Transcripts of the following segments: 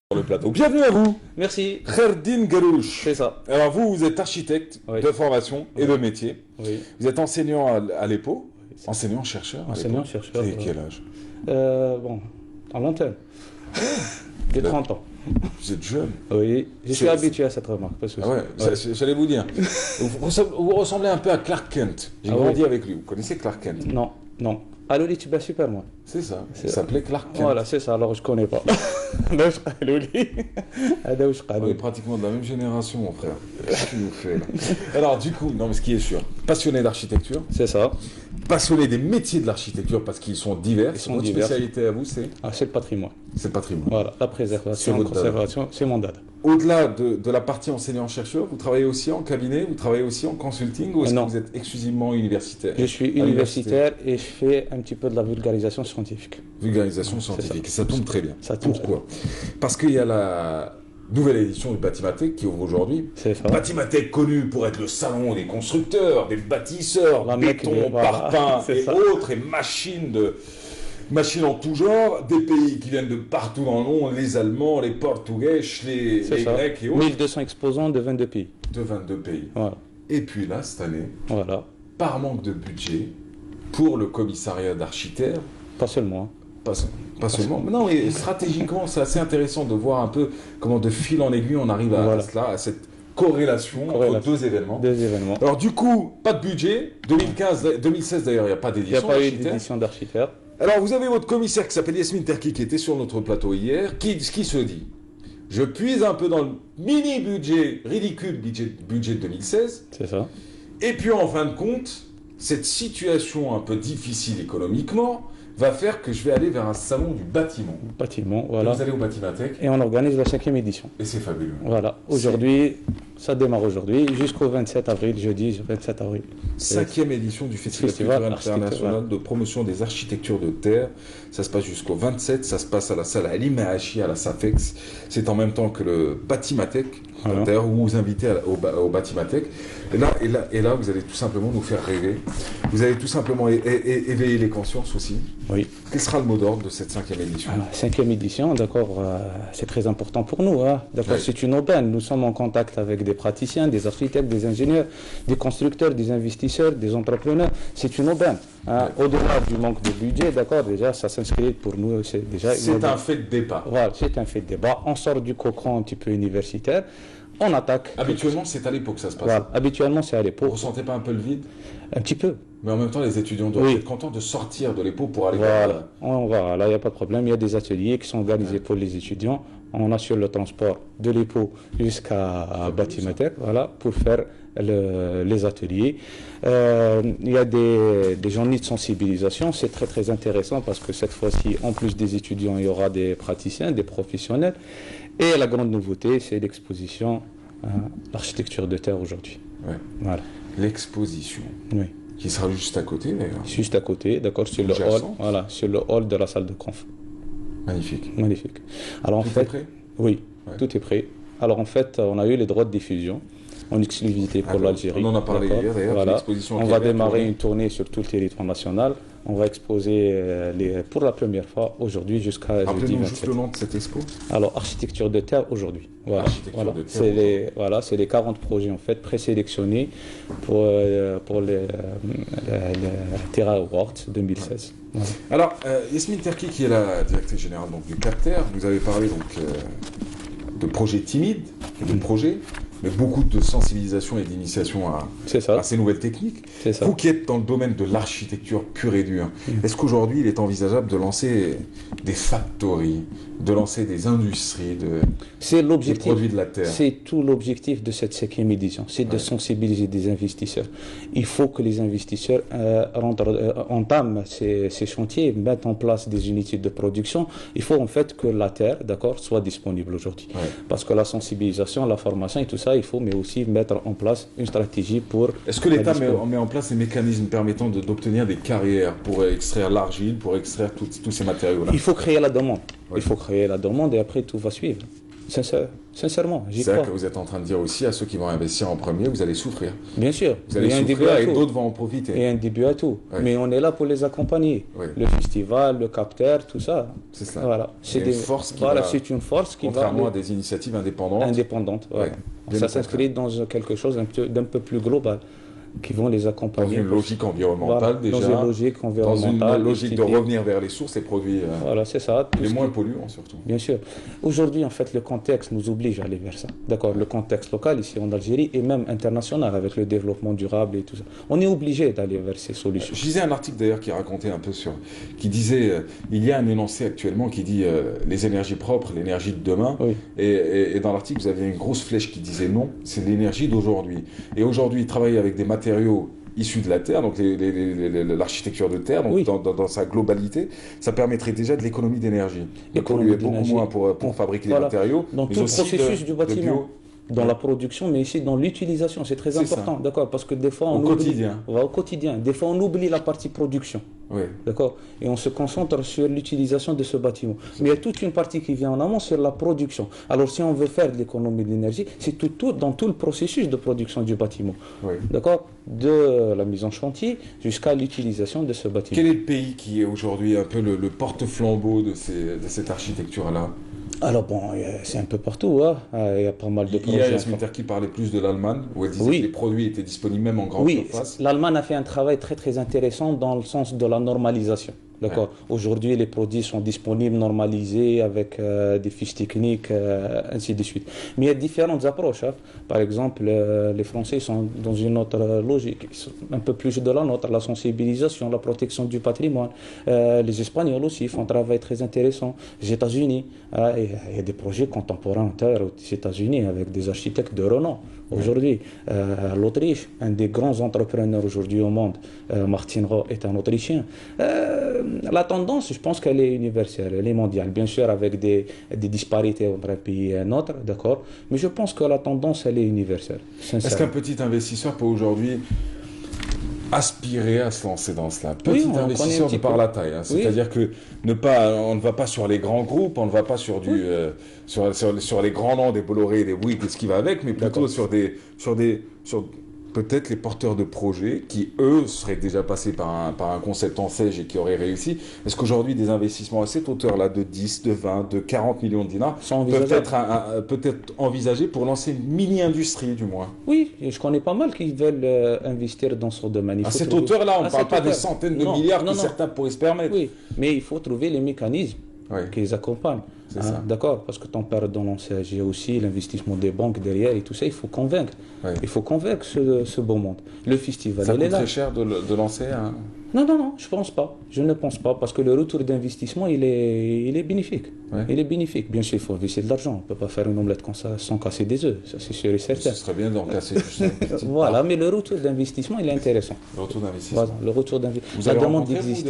Sur le plateau. Bienvenue à vous, Merci, Kherdine Galouche. c'est ça. Alors vous êtes architecte Oui. de formation et de métier. Oui. Vous êtes enseignant à l'EPO, enseignant-chercheur. Enseignant-chercheur. Et quel âge? Bon, en l'antenne. Dès 30 ans. Vous êtes jeune. Oui, je suis C'est- habitué à cette remarque. Pas de souci. Ah ouais, j'allais vous dire. Vous ressemblez un peu à Clark Kent. J'ai Ah grandi oui. avec lui. Vous connaissez Clark Kent? Non, non. Aloli, tu bats super moi. C'est ça. C'est- Il s'appelait Clark Kent. Voilà, c'est ça, alors je connais pas. On est pratiquement de la même génération, mon frère. Qu'est-ce que tu nous fais là? Alors du coup, non mais ce qui est sûr, passionné d'architecture, C'est ça. passionné des métiers de l'architecture parce qu'ils sont divers. Ils sont Votre divers. spécialité à vous, c'est C'est le patrimoine. le patrimoine. Voilà, la C'est préservation, la votre dada. conservation, c'est mon dada. Au-delà de la partie enseignant-chercheur, vous travaillez aussi en cabinet, vous travaillez aussi en consulting, ou est-ce que Non. vous êtes exclusivement universitaire? Je suis À l'université. universitaire et je fais un petit peu de la vulgarisation scientifique. Vulgarisation C'est scientifique. Ça tombe très bien. Ça tombe Pourquoi? Parce qu'il y a la nouvelle édition du Batimatech qui ouvre aujourd'hui. C'est ça. Batimatech connu pour être le salon des constructeurs, des bâtisseurs, La mec, béton, voilà, parpaing c'est et ça. autres, et machines en tout genre, des pays qui viennent de partout dans le monde, les Allemands, les Portugais, les C'est ça. Grecs et autres, 1200 exposants de 22 pays. de 22 pays. Voilà. Et puis là, cette année, Voilà. par manque de budget, pour le commissariat d'architectes, Pas seulement. Hein. pas seulement, mais non, mais stratégiquement, c'est assez intéressant de voir un peu comment de fil en aiguille on arrive Voilà. à cette corrélation entre deux événements. Deux événements. Alors du coup, pas de budget. 2016 d'ailleurs, il n'y a pas Il n'y a d'édition pas eu d'architecte. d'édition d'architecte. Alors vous avez votre commissaire qui s'appelle Yasmine Terki qui était sur notre plateau hier, qui se dit, je puise un peu dans le mini budget, ridicule budget de 2016, C'est ça. et puis en fin de compte, cette situation un peu difficile économiquement va faire que je vais aller vers un salon du bâtiment. Bâtiment, voilà. Vous allez au Batimatech Et on organise la 5e édition. et c'est fabuleux. Voilà. Aujourd'hui, ça démarre aujourd'hui jusqu'au 27 avril, jeudi 27 avril. 5e édition du Festival Festival culturel architectural. international de promotion des architectures de terre. Ça se passe jusqu'au 27, ça se passe à la salle Ali Mahachi à la SAFEX. C'est en même temps que le Batimatech. Voilà. D'ailleurs, vous vous invitez au Batimatech. Et là, vous allez tout simplement nous faire rêver. Vous allez tout simplement éveiller les consciences aussi. Oui. Quel sera le mot d'ordre de cette 5e édition? Alors, 5e édition, d'accord, c'est très important pour nous. Hein. D'accord, Oui. c'est une aubaine. Nous sommes en contact avec des praticiens, des architectes, des ingénieurs, des constructeurs, des investisseurs, des entrepreneurs. C'est une aubaine. Hein. Oui. Au-delà du manque de budget, d'accord, déjà, ça s'inscrit pour nous, c'est déjà une C'est aubaine. un fait de départ. Voilà, c'est un fait de débat. On sort du cocon un petit peu universitaire, on attaque. Habituellement, c'est à l'époque que ça se passe. Voilà. Habituellement, c'est à Vous l'époque. ressentez pas un peu le vide? Un petit peu. Mais en même temps, les étudiants doivent Oui. être contents de sortir de l'EPO pour aller vers Voilà. On va, là, il n'y a pas de problème. Il y a des ateliers qui sont organisés pour les étudiants. On assure le transport de l'EPO jusqu'à Batimatech, voilà, pour faire les ateliers. Il y a des journées de sensibilisation. C'est très, très intéressant parce que cette fois-ci, en plus des étudiants, il y aura des praticiens, des professionnels. Et la grande nouveauté, c'est l'exposition l'architecture de terre aujourd'hui. Ouais. Voilà. L'exposition, Oui. qui sera juste à côté d'ailleurs. Juste à côté, d'accord, sur le hall, Adjacent. voilà, sur le hall de la salle de conf. Magnifique. Magnifique. Alors en Tout fait, est prêt? oui, Ouais. tout est prêt. Alors en fait, on a eu les droits de diffusion en exclusivité pour Ah bon, l'Algérie. on en a parlé d'accord, hier, d'ailleurs, voilà. l'exposition On qui va est bien démarrer tournée. une tournée sur tout le territoire national. On va exposer pour la première fois aujourd'hui jusqu'à jeudi Rappelez-nous juste 27. le nom de cette expo. Alors architecture de terre aujourd'hui. Voilà. Architecture Voilà. de terre C'est les 40 projets en fait présélectionnés pour les Terra Awards 2016. Voilà. Alors, Yasmine Terki, qui est la directrice générale donc, du CAPTER, vous avez parlé donc, de projets timides, et de projets, mais beaucoup de sensibilisation et d'initiation C'est ça. à ces nouvelles techniques. C'est ça. Vous qui êtes dans le domaine de l'architecture pure et dure, est-ce qu'aujourd'hui il est envisageable de lancer des factories, de lancer des industries, C'est des l'objectif. produits de la terre? C'est tout l'objectif de cette 5e édition, c'est de Ouais. sensibiliser des investisseurs. Il faut que les investisseurs entament ces chantiers, mettent en place des unités de production. Il faut en fait que la terre, d'accord, soit disponible aujourd'hui. Ouais. Parce que la sensibilisation, la formation et tout ça, il faut, mais aussi mettre en place une stratégie pour... Est-ce que l'État la met, dispo- met en place des mécanismes permettant d'obtenir des carrières pour extraire l'argile, pour extraire tous ces matériaux-là? Il faut créer la demande. Oui. Il faut créer la demande et après tout va suivre. Sincèrement, j'y C'est-à-dire crois. que vous êtes en train de dire aussi à ceux qui vont investir en premier, vous allez souffrir. Bien sûr, Vous allez il y a un début souffrir à et tout. d'autres vont en Il y profiter. a un début à tout. Ouais. Mais on est là pour les accompagner. Oui. Le festival, le capteur, tout ça. C'est ça. Voilà. Il y a une force qui voilà, va- c'est une force qui va Contrairement à des initiatives indépendantes. indépendante. Voilà. Ouais. Bien Ça au s'inscrit dans quelque chose d'un peu plus global qui vont les Dans accompagner. une logique environnementale Voilà, déjà. dans une logique Dans environnementale. une logique de esthétique. revenir vers les sources et produits Voilà, c'est ça. Tout les ce moins qui- polluants surtout. Bien sûr. Aujourd'hui, en fait, le contexte nous oblige à aller vers ça. D'accord. Le contexte local ici en Algérie et même international avec le développement durable et tout ça. On est obligé d'aller vers ces solutions. Je lisais un article d'ailleurs qui racontait un peu qui disait, il y a un énoncé actuellement qui dit les énergies propres, l'énergie de demain. Oui. Et dans l'article, vous aviez une grosse flèche qui disait non, c'est l'énergie d'aujourd'hui. Et aujourd'hui, travailler avec des matériaux issus de la terre, donc l'architecture de terre, donc Oui. dans sa globalité, ça permettrait déjà de l'économie d'énergie. De Économie polluer beaucoup d'énergie. moins pour fabriquer Voilà. les matériaux, Dans mais tout le aussi processus du de bâtiment. bio. Dans la production, mais ici dans l'utilisation, c'est très C'est important, d'accord, parce que des fois on Au quotidien. au quotidien, des fois on oublie la partie production, Oui. d'accord, et on se concentre sur l'utilisation de ce bâtiment. Mais il y a toute une partie qui vient en amont sur la production. Alors si on veut faire de l'économie de l'énergie, c'est tout dans tout le processus de production du bâtiment, Oui. d'accord, de la mise en chantier jusqu'à l'utilisation de ce bâtiment. Quel est le pays qui est aujourd'hui un peu le porte-flambeau de cette architecture-là? Alors bon, c'est un peu partout, hein. Il y a pas mal de projets. Hier, Yasmine Terki parlait plus de l'Allemagne, où elle disait Oui. que les produits étaient disponibles même en grande Oui, surface. l'Allemagne a fait un travail très très intéressant dans le sens de la normalisation. D'accord. Aujourd'hui, les produits sont disponibles, normalisés, avec des fiches techniques, ainsi de suite. Mais il y a différentes approches, hein. Par exemple, les Français sont dans une autre logique, ils sont un peu plus de la nôtre, la sensibilisation, la protection du patrimoine. Les Espagnols aussi font un travail très intéressant. Les États-Unis, il y a des projets contemporains entiers aux États-Unis avec des architectes de renom. Aujourd'hui, l'Autriche, un des grands entrepreneurs aujourd'hui au monde, Martin Roh est un Autrichien. La tendance, je pense qu'elle est universelle, elle est mondiale, bien sûr avec des disparités entre un pays et un autre, d'accord, mais je pense que la tendance, elle est universelle. Est-ce qu'un petit investisseur peut aujourd'hui aspirer à se lancer dans cela? Petit on connaît un investisseur petit de par peu. la taille, hein. Oui. C'est-à-dire que on ne va pas sur les grands groupes, on ne va pas sur sur les grands noms des Bolloré, des Bouygues et ce qui va avec, mais plutôt sur peut-être les porteurs de projets qui, eux, seraient déjà passés par un concept en sèche et qui auraient réussi. Est-ce qu'aujourd'hui, des investissements à cette hauteur-là, de 10, de 20, de 40 millions de dinars, Sont peuvent envisageables. peut-être envisagés pour lancer une mini-industrie, du moins? Oui, et je connais pas mal qui veulent investir dans ce domaine. Il À faut cette trouver- hauteur-là, on ne À parle cette pas des hauteur. centaines de Non, milliards non, que non. certains pourraient se permettre. Oui, mais il faut trouver les mécanismes Oui. qui les accompagnent. C'est ça. D'accord, parce que ton père dans l'enseignement aussi, l'investissement des banques derrière et tout ça, il faut convaincre. Oui. Il faut convaincre ce beau monde. Le festival, Ça il est coûte là. très cher de lancer un... Non, je pense pas. Je ne pense pas, parce que le retour d'investissement, il est bénéfique. Ouais. Il est bénéfique. Bien sûr, il faut investir de l'argent. On ne peut pas faire une omelette comme ça sans casser des œufs. Ça, c'est sûr et certain. Ce serait bien d'en casser juste une petite Voilà, part. mais le retour d'investissement, il est intéressant. Le retour d'investissement. Voilà, le retour d'investissement. Vous La avez demande rencontré, existe.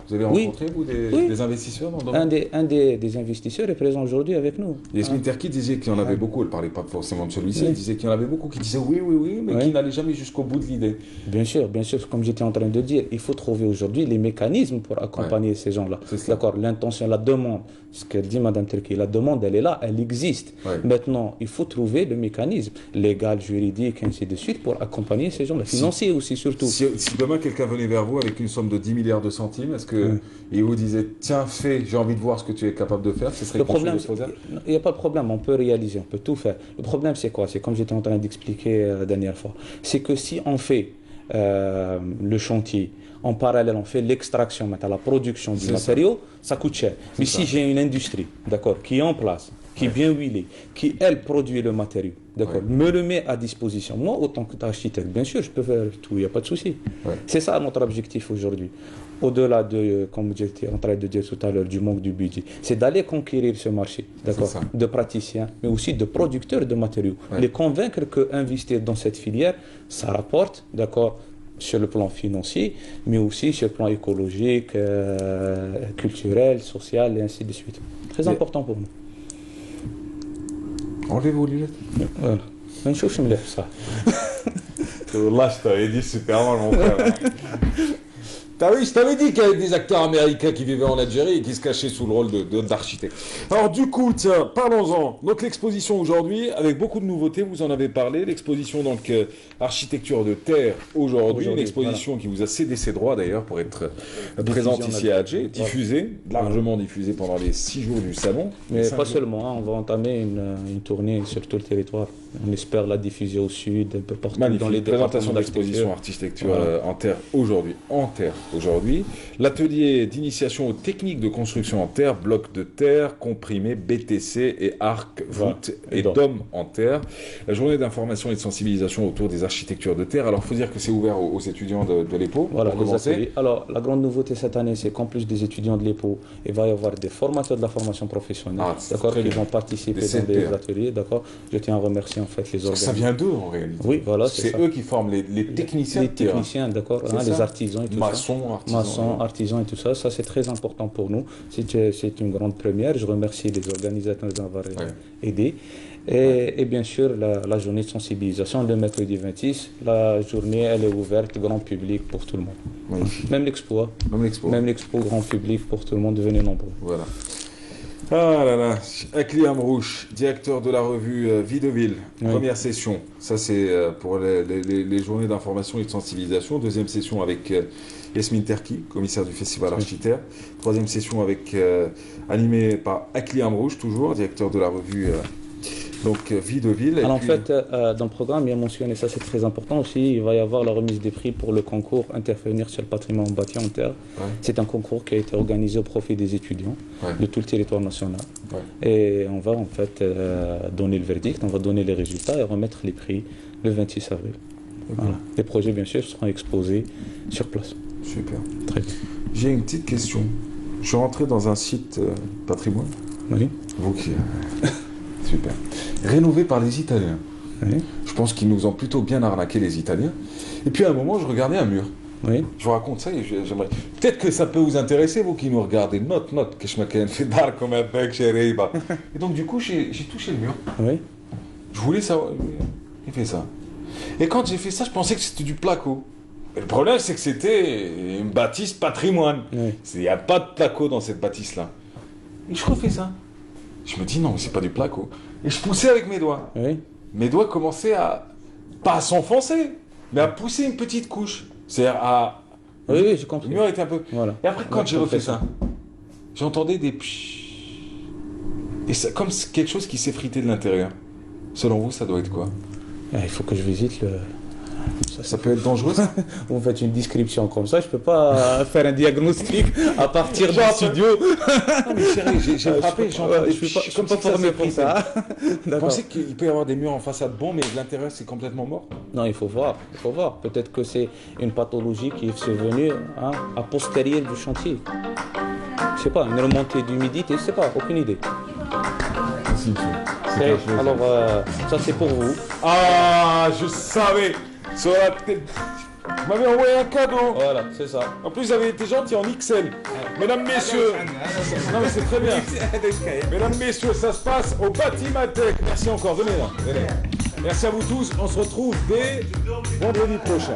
vous avez Oui. rencontré, vous, Oui. des investisseurs dans le domaine? Un des investisseurs est présent aujourd'hui avec nous. Yasmine Terki disait qu'il y en avait beaucoup, elle ne parlait pas forcément de celui-ci, elle disait qu'il y en avait beaucoup qui disaient oui, mais Oui. qui n'allaient jamais jusqu'au bout de l'idée. Bien sûr, comme j'étais en train de dire, il faut trouver aujourd'hui les mécanismes pour accompagner ces gens-là. C'est ça. D'accord, l'intention, la demande, ce qu'elle dit Madame Terki, la demande, elle est là, elle existe. Ouais. Maintenant, il faut trouver le mécanisme légal, juridique, ainsi de suite, pour accompagner ces gens-là. Financier aussi, surtout. Si demain quelqu'un venait vers vous avec une somme de 10 milliards de centimes, est-ce que il vous disait tiens, fais, j'ai envie de voir ce que tu es capable de faire, ce serait Le quelque chose problème, de faisable? il n'y a pas de problème, on peut réaliser, on peut tout faire. Le problème, c'est quoi? C'est comme j'étais en train d'expliquer la dernière fois. C'est que si on fait le chantier, en parallèle, on fait l'extraction, la production du C'est matériau, ça coûte cher. Mais ça. si j'ai une industrie, d'accord, qui est en place, qui est bien huilée, qui, elle, produit le matériau, d'accord, me le met à disposition. Moi, autant qu'architecte, bien sûr, je peux faire tout, il n'y a pas de souci. Ouais. C'est ça notre objectif aujourd'hui. Au-delà de, comme j'étais en train de dire tout à l'heure, du manque du budget, c'est d'aller conquérir ce marché, d'accord, ça. de praticiens, mais aussi de producteurs de matériaux. Ouais. Les convaincre que investir dans cette filière, ça rapporte, d'accord, sur le plan financier, mais aussi sur le plan écologique, culturel, social, et ainsi de suite. Très important pour nous. Enlevez vos lunettes. Voilà. نشوف مليح صح. Wallah, je t'avais dit super mal, mon frère. Ah oui, je t'avais dit qu'il y avait des acteurs américains qui vivaient en Algérie et qui se cachaient sous le rôle d'architecte. Alors du coup, tiens, parlons-en. Donc l'exposition aujourd'hui, avec beaucoup de nouveautés, vous en avez parlé. L'exposition donc architecture de terre aujourd'hui, une exposition qui vous a cédé ses droits d'ailleurs pour être présente ici à Alger, diffusée, largement diffusée pendant les 6 jours du salon. Mais pas seulement, hein, on va entamer une tournée sur tout le territoire. On espère la diffuser au sud, un peu partout dans les présentation de l'exposition architecture en terre aujourd'hui. L'atelier d'initiation aux techniques de construction en terre, blocs de terre, comprimés, BTC et arcs, voûtes et dômes en terre. La journée d'information et de sensibilisation autour des architectures de terre. Alors, il faut dire que c'est ouvert aux étudiants de l'EPO. Voilà, les ateliers. Alors, la grande nouveauté cette année, c'est qu'en plus des étudiants de l'EPO, il va y avoir des formateurs de la formation professionnelle, d'accord, qui vont participer dans des ateliers, d'accord. Je tiens à remercier en fait les organisateurs. Ça vient d'eux en réalité. Oui, voilà, c'est eux qui forment les techniciens. Les techniciens, d'accord, hein, les artisans et tout Maçons, artisans et tout ça. Ça, c'est très important pour nous. C'est une grande première. Je remercie les organisateurs d'avoir aidé. Et bien sûr, la journée de sensibilisation, le mercredi 26, la journée, elle est ouverte, grand public pour tout le monde. Magnifique. Même l'expo. Même l'expo, grand public pour tout le monde, devenez nombreux. Voilà. Ah là là, Akli Amrouche, directeur de la revue Vie de Ville, première session. Ça, c'est pour les journées d'information et de sensibilisation. Deuxième session avec Yasmine Terki, commissaire du Festival Architecture. Troisième session animée par Akli Amrouche, toujours, directeur de la revue Vie de Ville. Alors, en fait, dans le programme, il y a mentionné, ça c'est très important aussi, il va y avoir la remise des prix pour le concours Intervenir sur le patrimoine bâti en terre. C'est un concours qui a été organisé au profit des étudiants de tout le territoire national. Et on va en fait donner le verdict, on va donner les résultats et remettre les prix le 26 avril. Voilà. Les projets, bien sûr, seront exposés sur place. Super. Très bien. J'ai une petite question. Je suis rentré dans un site patrimoine. Oui. Vous qui... Super. Rénové par les Italiens. Oui. Je pense qu'ils nous ont plutôt bien arnaqué, les Italiens. Et puis à un moment, je regardais un mur. Oui. Je vous raconte ça et j'aimerais... Peut-être que ça peut vous intéresser, vous qui nous regardez. Note, que je me fais dar comme un bec chez Reiba. Et donc du coup, j'ai touché le mur. Oui. Je voulais savoir... Il fait ça. Et quand j'ai fait ça, je pensais que c'était du placo. Et le problème, c'est que c'était une bâtisse patrimoine. Oui. Il n'y a pas de placo dans cette bâtisse-là. Et je refais ça. Je me dis non, mais c'est pas du placo. Et je poussais avec mes doigts. Oui. Mes doigts commençaient pas à s'enfoncer, mais à pousser une petite couche. C'est-à-dire à... Oui, j'ai compris. Le mur était un peu... Voilà. Et après, quand j'ai refait ça, j'entendais des... Et ça, comme quelque chose qui s'effritait de l'intérieur. Selon vous, ça doit être quoi? Il faut que je visite le... Ça peut être dangereux, ça? Vous faites une description comme ça, je peux pas faire un diagnostic à partir du studio. Non mais sérieux, j'ai frappé, je suis pas formé pour ça. Vous pensez qu'il peut y avoir des murs en façade bon, mais de l'intérieur c'est complètement mort? Non, il faut voir. Peut-être que c'est une pathologie qui est survenue a posteriori du chantier. Je sais pas, une remontée d'humidité, je sais pas, aucune idée. Alors, ça c'est pour vous. Ah, je savais. Sur la tête. Vous m'avez envoyé un cadeau. Voilà, c'est ça. En plus, vous avez été gentil en XL. Mesdames, messieurs. Non, mais c'est très bien. Mesdames, messieurs, ça se passe au Batimatec. Merci encore. Venez là. Merci à vous tous. On se retrouve dès vendredi prochain.